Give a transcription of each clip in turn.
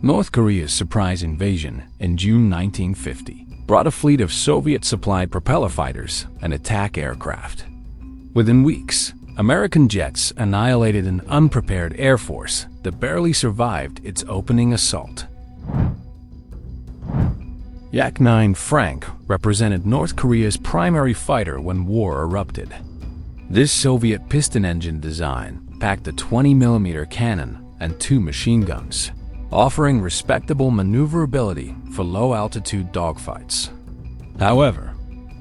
North Korea's surprise invasion in June 1950 brought a fleet of Soviet-supplied propeller fighters and attack aircraft. Within weeks, American jets annihilated an unprepared air force that barely survived its opening assault. Yak-9 Frank represented North Korea's primary fighter when war erupted. This Soviet piston engine design packed a 20mm cannon and 2 machine guns, offering respectable maneuverability for low-altitude dogfights. However,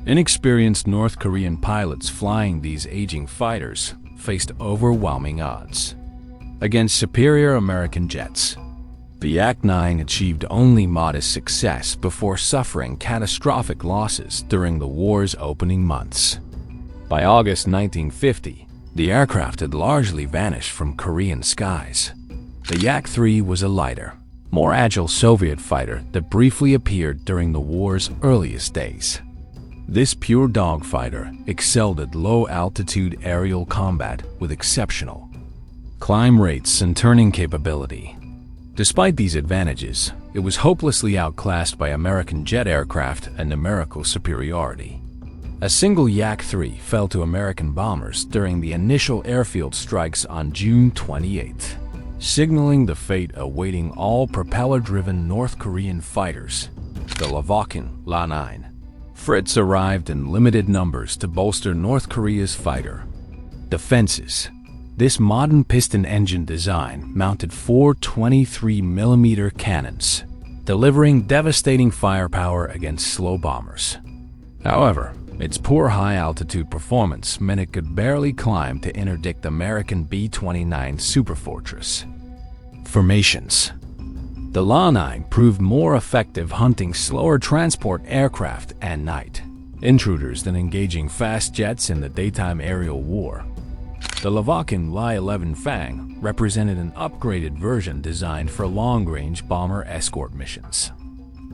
inexperienced North Korean pilots flying these aging fighters faced overwhelming odds. Against superior American jets, the Yak-9 achieved only modest success before suffering catastrophic losses during the war's opening months. By August 1950, the aircraft had largely vanished from Korean skies. The Yak-3 was a lighter, more agile Soviet fighter that briefly appeared during the war's earliest days. This pure dogfighter excelled at low-altitude aerial combat with exceptional climb rates and turning capability. Despite these advantages, it was hopelessly outclassed by American jet aircraft and numerical superiority. A single Yak-3 fell to American bombers during the initial airfield strikes on June 28, signaling the fate awaiting all propeller-driven North Korean fighters, the Lavochkin La-9. Frits arrived in limited numbers to bolster North Korea's fighter defenses. This modern piston engine design mounted 4 23mm cannons, delivering devastating firepower against slow bombers. However, its poor high-altitude performance meant it could barely climb to interdict American B-29 Superfortress formations. The La-9 proved more effective hunting slower transport aircraft at night intruders than engaging fast jets in the daytime aerial war. The Lavochkin La-11 Fang represented an upgraded version designed for long-range bomber escort missions.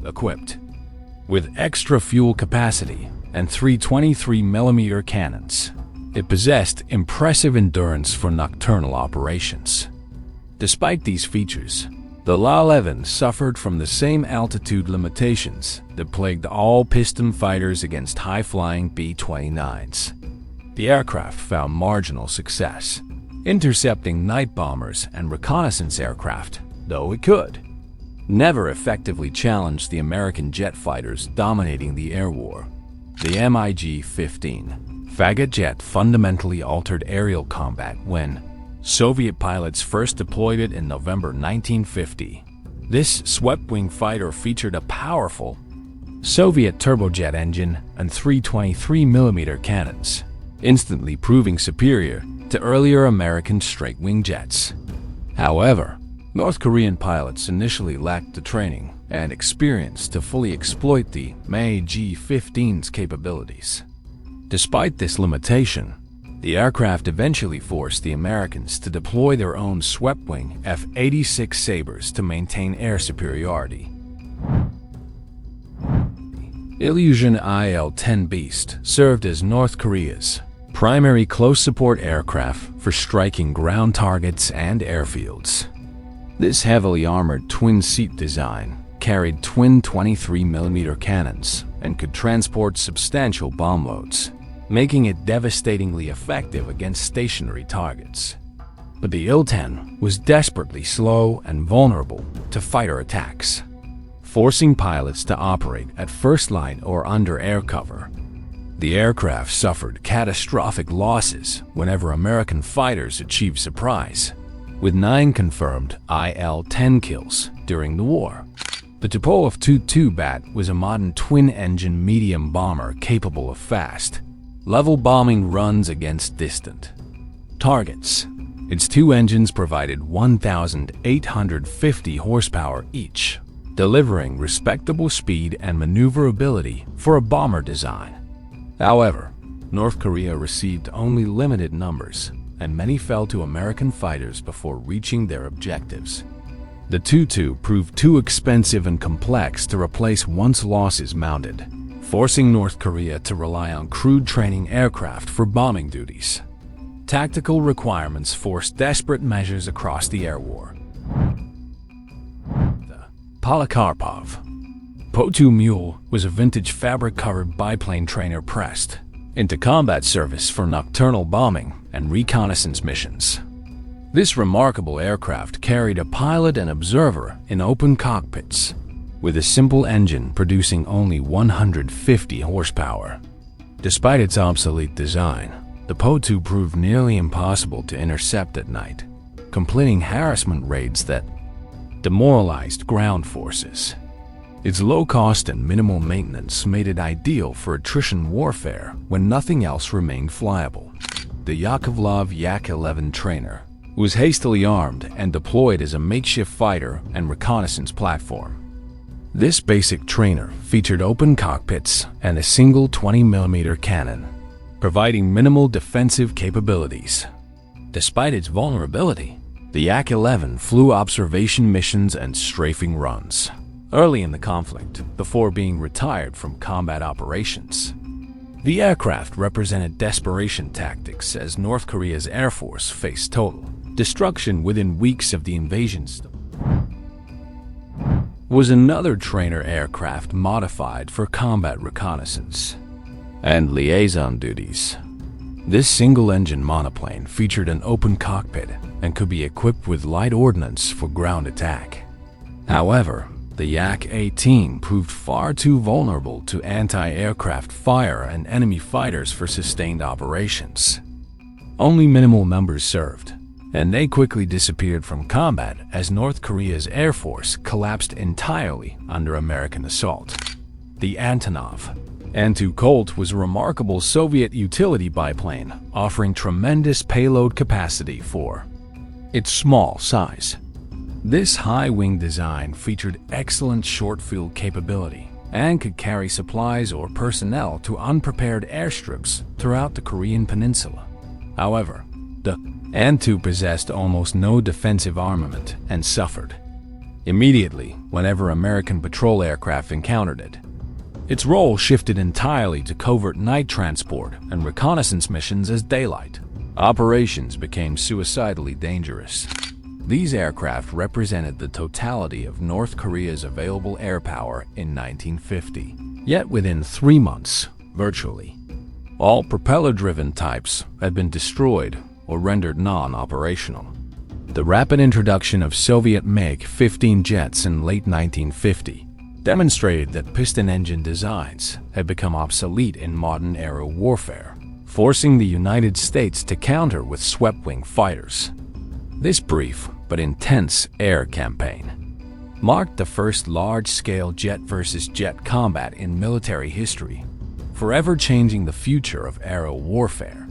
Equipped with extra fuel capacity and 3 23mm cannons, it possessed impressive endurance for nocturnal operations. Despite these features, the La-11 suffered from the same altitude limitations that plagued all piston fighters against high-flying B-29s. The aircraft found marginal success, intercepting night bombers and reconnaissance aircraft, though it could never effectively challenge the American jet fighters dominating the air war. The MiG-15 Fagot jet fundamentally altered aerial combat when Soviet pilots first deployed it in November 1950. This swept-wing fighter featured a powerful Soviet turbojet engine and 3 23mm cannons, instantly proving superior to earlier American straight-wing jets. However, North Korean pilots initially lacked the training and experience to fully exploit the MiG-15's capabilities. Despite this limitation, the aircraft eventually forced the Americans to deploy their own swept-wing F-86 Sabres to maintain air superiority. Illusion IL-10 Beast served as North Korea's primary close support aircraft for striking ground targets and airfields. This heavily armored twin-seat design carried twin 23mm cannons and could transport substantial bomb loads, making it devastatingly effective against stationary targets. But the Il-10 was desperately slow and vulnerable to fighter attacks, forcing pilots to operate at first line or under air cover. The aircraft suffered catastrophic losses whenever American fighters achieved surprise, with 9 confirmed IL-10 kills during the war. The Tupolev Tu-2 Bat was a modern twin-engine medium bomber capable of fast, level bombing runs against distant targets. Its 2 engines provided 1,850 horsepower each, delivering respectable speed and maneuverability for a bomber design. However, North Korea received only limited numbers, and many fell to American fighters before reaching their objectives. The Tu-2 proved too expensive and complex to replace once losses mounted, forcing North Korea to rely on crude training aircraft for bombing duties. Tactical requirements forced desperate measures across the air war. The Polikarpov. Po-2 Mule was a vintage fabric-covered biplane trainer pressed into combat service for nocturnal bombing and reconnaissance missions. This remarkable aircraft carried a pilot and observer in open cockpits, with a simple engine producing only 150 horsepower. Despite its obsolete design, the Po-2 proved nearly impossible to intercept at night, completing harassment raids that demoralized ground forces. Its low cost and minimal maintenance made it ideal for attrition warfare when nothing else remained flyable. The Yakovlev Yak-11 trainer was hastily armed and deployed as a makeshift fighter and reconnaissance platform. This basic trainer featured open cockpits and a single 20mm cannon, providing minimal defensive capabilities. Despite its vulnerability, the Yak-11 flew observation missions and strafing runs early in the conflict before being retired from combat operations. The aircraft represented desperation tactics as North Korea's Air Force faced total destruction within weeks of the invasion. Was another trainer aircraft modified for combat reconnaissance and liaison duties. This single-engine monoplane featured an open cockpit and could be equipped with light ordnance for ground attack. However, the Yak-18 proved far too vulnerable to anti-aircraft fire and enemy fighters for sustained operations. Only minimal numbers served, and they quickly disappeared from combat as North Korea's Air Force collapsed entirely under American assault. The Antonov An-2 Colt was a remarkable Soviet utility biplane, offering tremendous payload capacity for its small size. This high-wing design featured excellent short-field capability and could carry supplies or personnel to unprepared airstrips throughout the Korean peninsula. However, the An-2 possessed almost no defensive armament and suffered immediately whenever American patrol aircraft encountered it. Its role shifted entirely to covert night transport and reconnaissance missions as daylight operations became suicidally dangerous. These aircraft represented the totality of North Korea's available air power in 1950. Yet within 3 months, virtually all propeller-driven types had been destroyed or rendered non-operational. The rapid introduction of Soviet MiG-15 jets in late 1950 demonstrated that piston engine designs had become obsolete in modern-era warfare, forcing the United States to counter with swept-wing fighters. This brief but intense air campaign marked the first large-scale jet-versus-jet combat in military history, forever changing the future of aerial warfare.